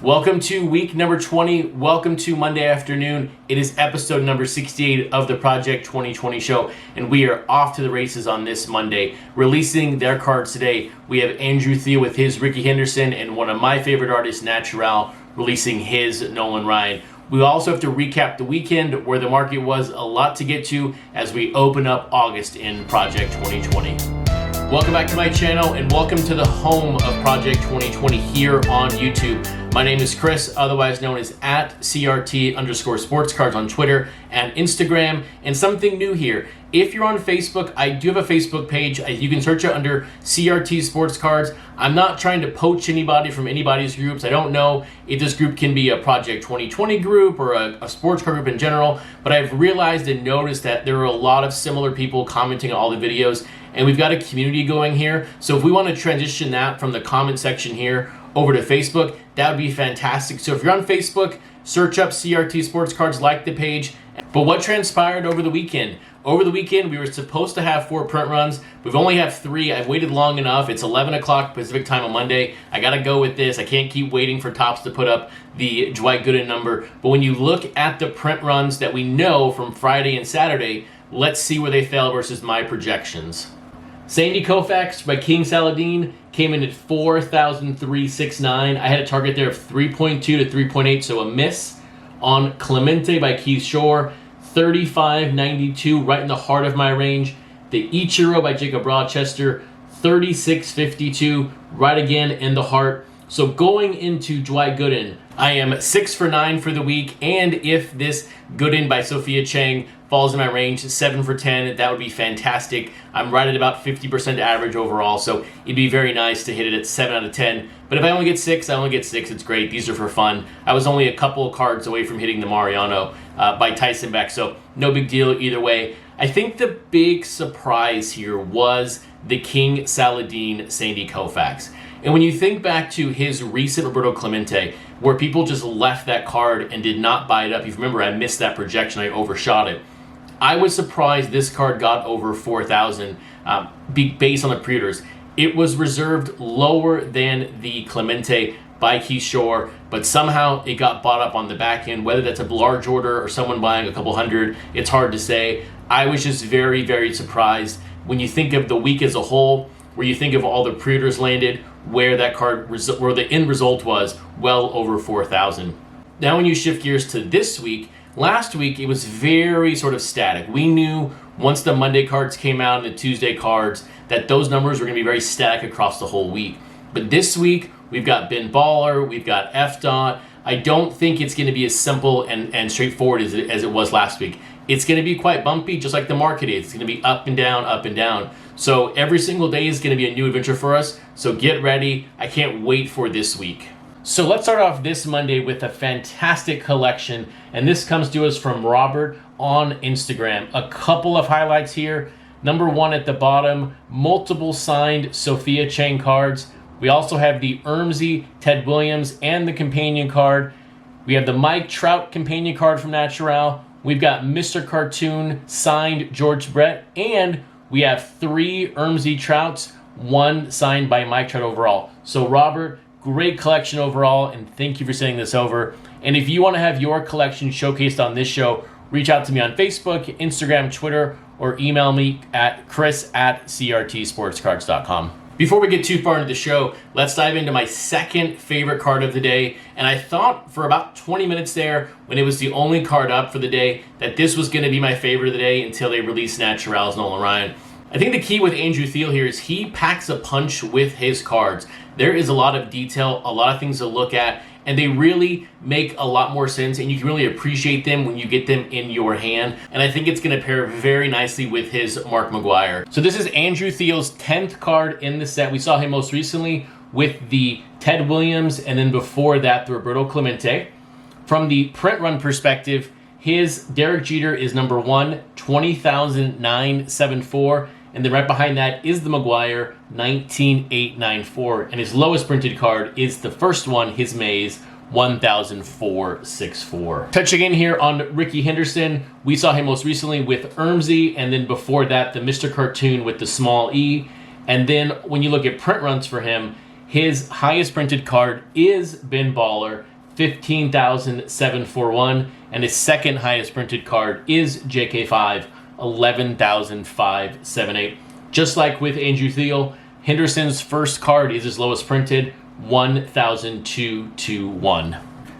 Welcome to week number 20. Welcome to Monday afternoon. It is episode number 68 of the Project 2020 show, and we are off to the races on this Monday. Releasing their cards today, we have Thiele with his Rickey Henderson, and one of my favorite artists, Naturel, releasing his Nolan Ryan. We also have to recap the weekend where the market was. A lot to get to as we open up August in Project 2020. Welcome back to my channel and welcome to the home of Project 2020 here on YouTube. My name is Chris, otherwise known as @CRT_Sportscards on Twitter and Instagram. And something new here, if you're on Facebook, I do have a Facebook page. You can search it under CRT Sports Cards. I'm not trying to poach anybody from anybody's groups. I don't know if this group can be a Project 2020 group or a sports card group in general, but I've realized and noticed that there are a lot of similar people commenting on all the videos, and we've got a community going here. So if we want to transition that from the comment section here over to Facebook, that would be fantastic. So if you're on Facebook, search up CRT Sports Cards, like the page. But what transpired over the weekend? Over the weekend, we were supposed to have 4 print runs. We've only have 3. I've waited long enough. It's 11 o'clock Pacific time on Monday. I got to go with this. I can't keep waiting for Topps to put up the Dwight Gooden number. But when you look at the print runs that we know from Friday and Saturday, let's see where they fell versus my projections. Sandy Koufax by King Saladin came in at 4,369. I had a target there of 3.2 to 3.8, so a miss. On Clemente by Keith Shore, 35.92, right in the heart of my range. The Ichiro by Jacob Rochester, 36.52, right again in the heart. So going into Dwight Gooden, I am 6 for 9 for the week, and if this Gooden by Sophia Chang falls in my range, 7 for 10, that would be fantastic. I'm right at about 50% average overall, so it'd be very nice to hit it at 7 out of 10. But if I only get 6, I only get 6. It's great. These are for fun. I was only a couple of cards away from hitting the Mariano by Tyson Beck, so no big deal either way. I think the big surprise here was the King Saladin Sandy Koufax. And when you think back to his recent Roberto Clemente, where people just left that card and did not buy it up, if you remember, I missed that projection, I overshot it. I was surprised this card got over 4,000 based on the pre-orders. It was reserved lower than the Clemente by Keith Shore, but somehow it got bought up on the back end. Whether that's a large order or someone buying a couple hundred, it's hard to say. I was just very, very surprised when you think of the week as a whole, where you think of all the pre-orders landed, where that card, where the end result was well over 4,000. Now when you shift gears to this week, last week it was very sort of static. We knew once the Monday cards came out and the Tuesday cards that those numbers were going to be very static across the whole week. But this week we've got Ben Baller, we've got FDOT. I don't think it's going to be as simple and straightforward as it was last week. It's going to be quite bumpy, just like the market is. It's going to be up and down, up and down. So every single day is going to be a new adventure for us. So get ready. I can't wait for this week. So let's start off this Monday with a fantastic collection. And this comes to us from Robert on Instagram. A couple of highlights here. Number 1 at the bottom, multiple signed Sophia Chang cards. We also have the Ermsey, Ted Williams, and the companion card. We have the Mike Trout companion card from Naturel. We've got Mr. Cartoon signed George Brett, and we have 3 Ermsey Trouts, 1 signed by Mike Trout overall. So Robert, great collection overall, and thank you for sending this over. And if you want to have your collection showcased on this show, reach out to me on Facebook, Instagram, Twitter, or email me at chris@crtsportscards.com. Before we get too far into the show, let's dive into my second favorite card of the day. And I thought for about 20 minutes there, when it was the only card up for the day, that this was going to be my favorite of the day until they released Naturel's Nolan Ryan. I think the key with Thiele here is he packs a punch with his cards. There is a lot of detail, a lot of things to look at, and they really make a lot more sense, and you can really appreciate them when you get them in your hand. And I think it's going to pair very nicely with his Mark McGwire. So this is Thiele's 10th card in the set. We saw him most recently with the Ted Williams, and then before that, the Roberto Clemente. From the print run perspective, his Derek Jeter is number 1, 20,974. And then right behind that is the McGwire, 19,894. And his lowest printed card is the first one, his Mays, 1,464. Touching in here on Rickey Henderson, we saw him most recently with Ermsey, and then before that, the Mr. Cartoon with the small e. And then when you look at print runs for him, his highest printed card is Ben Baller, 15,741. And his second highest printed card is JK5, 11,578. Just like with Andrew Thiele, Henderson's first card is his lowest printed, 1,221.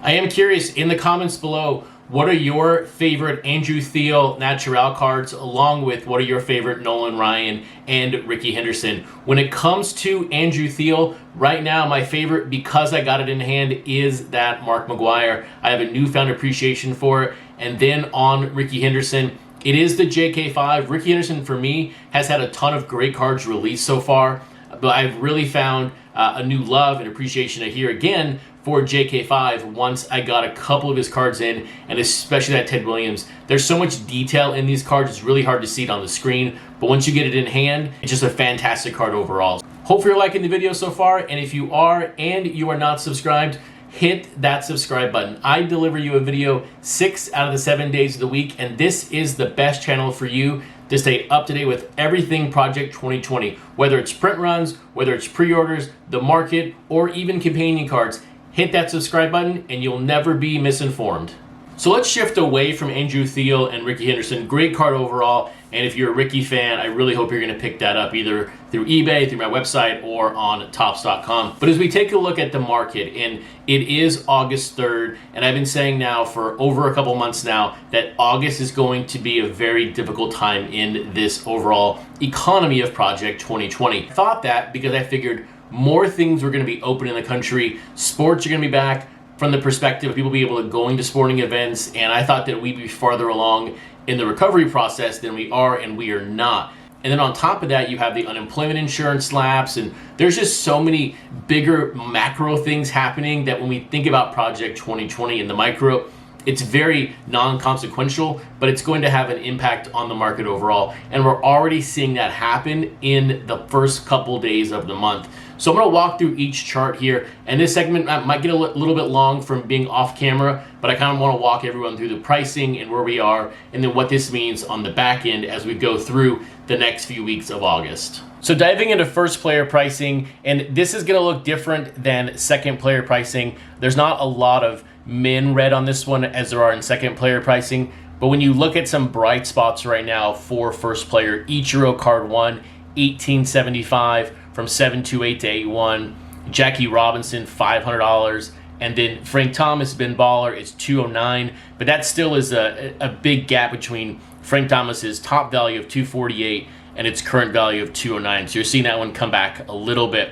I am curious, in the comments below, what are your favorite Andrew Thiele Naturel cards, along with what are your favorite Nolan Ryan and Rickey Henderson? When it comes to Andrew Thiele, right now my favorite, because I got it in hand, is that Mark McGwire. I have a newfound appreciation for it. And then on Rickey Henderson, it is the JK5. Rickey Henderson, for me, has had a ton of great cards released so far, but I've really found a new love and appreciation here again for JK5 once I got a couple of his cards in, and especially that Ted Williams. There's so much detail in these cards, it's really hard to see it on the screen, but once you get it in hand, it's just a fantastic card overall. Hopefully you're liking the video so far, and if you are and you are not subscribed, hit that subscribe button. I deliver you a video 6 out of the 7 days of the week, and this is the best channel for you to stay up to date with everything Project 2020, whether it's print runs, whether it's pre-orders, the market, or even companion cards. Hit that subscribe button and you'll never be misinformed. So let's shift away from Andrew Thiele and Rickey Henderson. Great card overall, and if you're a Rickey fan, I really hope you're going to pick that up either through eBay, through my website, or on Topps.com. But as we take a look at the market, and it is August 3rd, and I've been saying now for over a couple months now that August is going to be a very difficult time in this overall economy of Project 2020. I thought that because I figured more things were going to be open in the country, sports are going to be back, from the perspective of people being able to going to sporting events, and I thought that we'd be farther along in the recovery process than we are, and we are not. And then on top of that, you have the unemployment insurance lapse, and there's just so many bigger macro things happening that when we think about Project 2020 in the micro, it's very non-consequential, but it's going to have an impact on the market overall. And we're already seeing that happen in the first couple days of the month. So I'm going to walk through each chart here, and this segment might get a little bit long from being off camera, but I kind of want to walk everyone through the pricing and where we are, and then what this means on the back end as we go through the next few weeks of August. So diving into first player pricing, and this is going to look different than second player pricing. There's not a lot of min red on this one as there are in second player pricing, but when you look at some bright spots right now for first player, Ichiro card 1, 1875 from 728 to 81, Jackie Robinson $500, and then Frank Thomas Ben Baller is 209, but that still is a big gap between Frank Thomas's top value of 248 and its current value of 209, so you're seeing that one come back a little bit.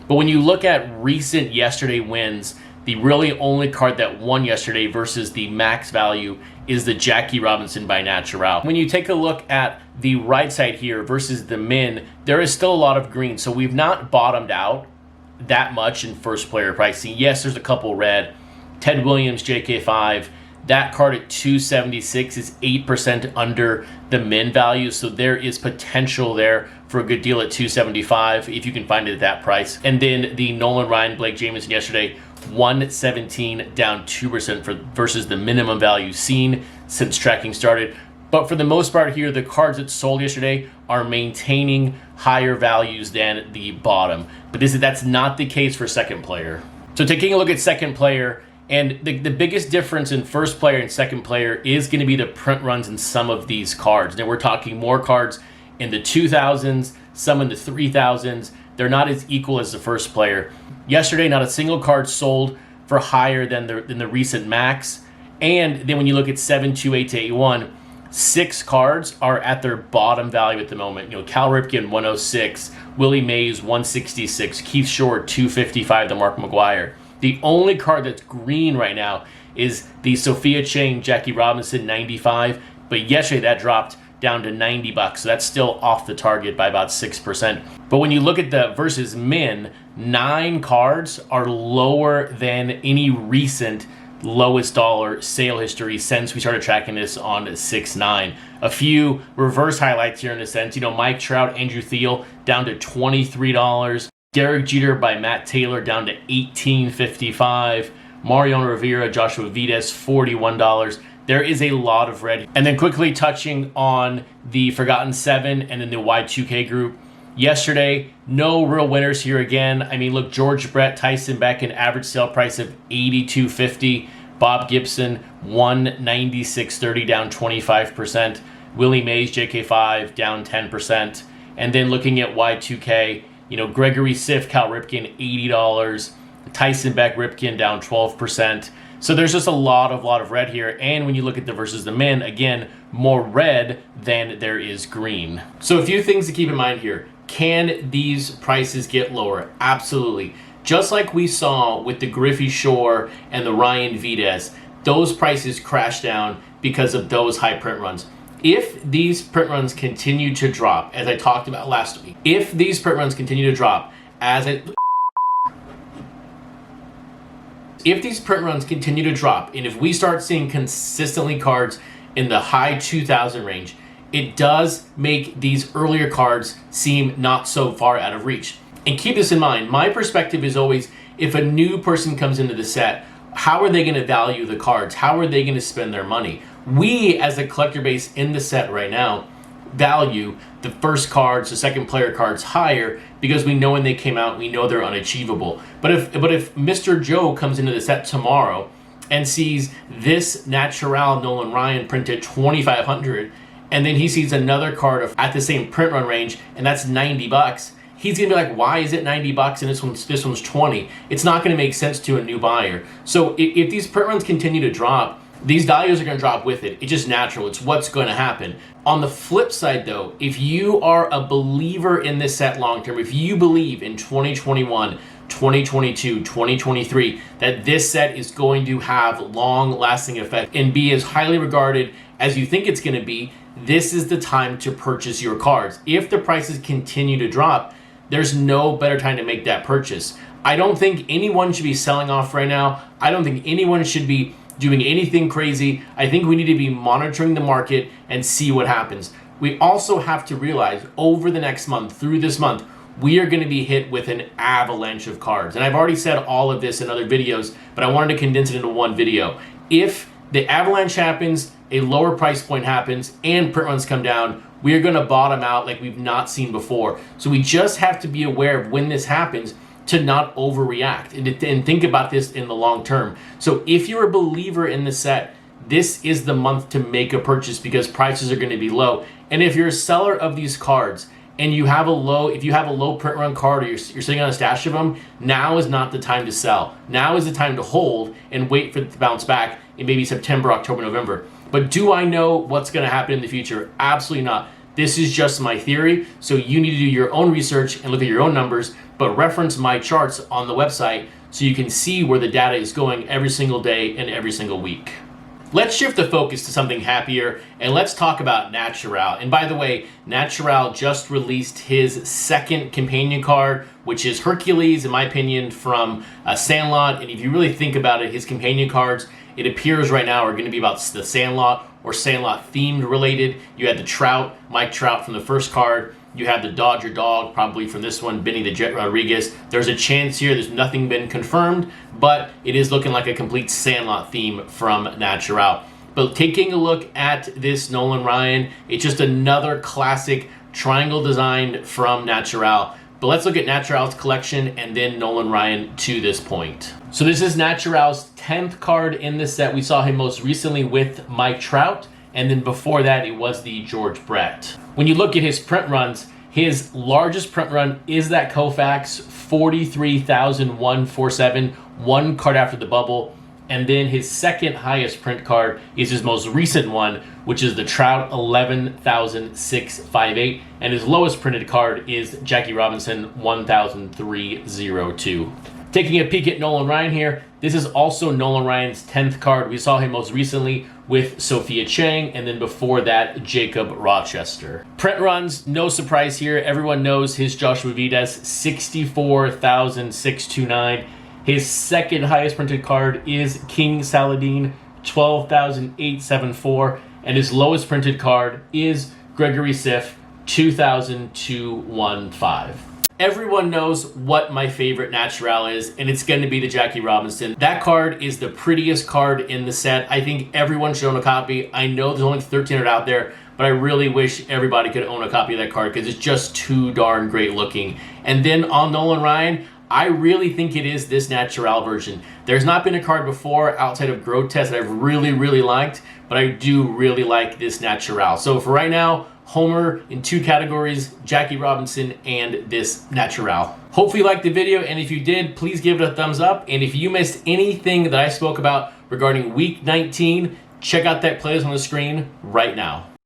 But when you look at recent yesterday wins, the really only card that won yesterday versus the max value is the Jackie Robinson by Naturel. When you take a look at the right side here versus the min, there is still a lot of green. So we've not bottomed out that much in first player pricing. Yes, there's a couple red. Ted Williams, JK5, that card at 276 is 8% under the min value. So there is potential there for a good deal at 275 if you can find it at that price. And then the Nolan Ryan, Blake Jamieson yesterday, 117 down 2% versus the minimum value seen since tracking started. But for the most part here, the cards that sold yesterday are maintaining higher values than the bottom. But that's not the case for second player. So taking a look at second player, and the biggest difference in first player and second player is going to be the print runs in some of these cards. Now we're talking more cards in the 2000s, some in the 3000s. They're not as equal as the first player. Yesterday, not a single card sold for higher than the recent max. And then when you look at 728 to 81, 6 cards are at their bottom value at the moment. You know, Cal Ripken 106, Willie Mays 166, Keith Short 255 to Mark McGwire. The only card that's green right now is the Sophia Chang Jackie Robinson 95, but yesterday that dropped down to $90, so that's still off the target by about 6%. But when you look at the versus min, 9 cards are lower than any recent lowest dollar sale history since we started tracking this on 6/9. A few reverse highlights here in a sense. You know, Mike Trout, Andrew Thiele down to $23. Derek Jeter by Matt Taylor down to $18.55. Mariano Rivera, Joshua Vides, $41. There is a lot of red. And then quickly touching on the Forgotten 7 and then the Y2K group, Yesterday, no real winners here again. I mean, look, George Brett, Tyson Beck, an average sale price of $82.50. Bob Gibson, $196.30, down 25%. Willie Mays, JK5, down 10%. And then looking at Y2K, Gregory Siff, Cal Ripken, $80. Tyson Beck, Ripken, down 12%. So there's just a lot of red here. And when you look at the versus the men, again, more red than there is green. So a few things to keep in mind here. Can these prices get lower? Absolutely. Just like we saw with the Griffey Shore and the Ryan Vides, those prices crashed down because of those high print runs. If these print runs continue to drop, as I talked about last week, if these print runs continue to drop, if these print runs continue to drop, and if we start seeing consistently cards in the high 2,000 range, it does make these earlier cards seem not so far out of reach. And keep this in mind, my perspective is always, if a new person comes into the set, how are they going to value the cards? How are they going to spend their money? We, as a collector base in the set right now, value the first cards, the second player cards higher because we know when they came out, we know they're unachievable. But if Mr. Joe comes into the set tomorrow and sees this Naturel Nolan Ryan printed 2,500, and then he sees another card at the same print run range, and that's $90, he's gonna be like, why is it $90 and this one's 20? It's not gonna make sense to a new buyer. So if these print runs continue to drop, these values are going to drop with it. It's just natural. It's what's going to happen. On the flip side, though, if you are a believer in this set long term, if you believe in 2021, 2022, 2023, that this set is going to have long-lasting effect and be as highly regarded as you think it's going to be, this is the time to purchase your cards. If the prices continue to drop, there's no better time to make that purchase. I don't think anyone should be selling off right now. I don't think anyone should be doing anything crazy. I think we need to be monitoring the market and see what happens. We also have to realize over the next month, through this month, we are going to be hit with an avalanche of cards. And I've already said all of this in other videos, but I wanted to condense it into one video. If the avalanche happens, a lower price point happens, and print runs come down, we are going to bottom out like we've not seen before. So we just have to be aware of when this happens to not overreact and think about this in the long term. So if you're a believer in the set, this is the month to make a purchase because prices are going to be low. And if you're a seller of these cards and you have a low print run card or you're sitting on a stash of them, now is not the time to sell. Now is the time to hold and wait for it to bounce back in maybe September, October, November. But do I know what's going to happen in the future? Absolutely not. This is just my theory, so you need to do your own research and look at your own numbers, but reference my charts on the website so you can see where the data is going every single day and every single week. Let's shift the focus to something happier, and let's talk about Naturel. And by the way, Naturel just released his second companion card, which is Hercules, in my opinion, from Sandlot. And if you really think about it, his companion cards, it appears right now, are going to be about the Sandlot or Sandlot themed related. You had the Trout, Mike Trout from the first card. You have the Dodger Dog, probably from this one, Benny the Jet Rodriguez. There's a chance here, there's nothing been confirmed, but it is looking like a complete Sandlot theme from Naturel. But taking a look at this Nolan Ryan, it's just another classic triangle design from Naturel. But let's look at Naturel's collection and then Nolan Ryan to this point. So this is Naturel's 10th card in the set. We saw him most recently with Mike Trout, and then before that, it was the George Brett. When you look at his print runs, his largest print run is that Koufax 43,147, one card after the bubble. And then his second highest print card is his most recent one, which is the Trout 11,658. And his lowest printed card is Jackie Robinson 1,302. Taking a peek at Nolan Ryan here, this is also Nolan Ryan's 10th card. We saw him most recently with Sophia Chang, and then before that, Jacob Rochester. Print runs, no surprise here. Everyone knows his Joshua Vides, 64,629. His second highest printed card is King Saladin, 12,874. And his lowest printed card is Gregory Siff, 2,215. Everyone knows what my favorite Naturel is, and it's going to be the Jackie Robinson. That card is the prettiest card in the set. I think everyone should own a copy. I know there's only 1,300 out there, but I really wish everybody could own a copy of that card because it's just too darn great looking. And then on Nolan Ryan, I really think it is this Naturel version. There's not been a card before outside of Grotesque that I've really liked, but I do really like this Naturel. So for right now, Homer in 2 categories, Jackie Robinson and this Naturel. Hopefully you liked the video, and if you did, please give it a thumbs up. And if you missed anything that I spoke about regarding week 19, check out that playlist on the screen right now.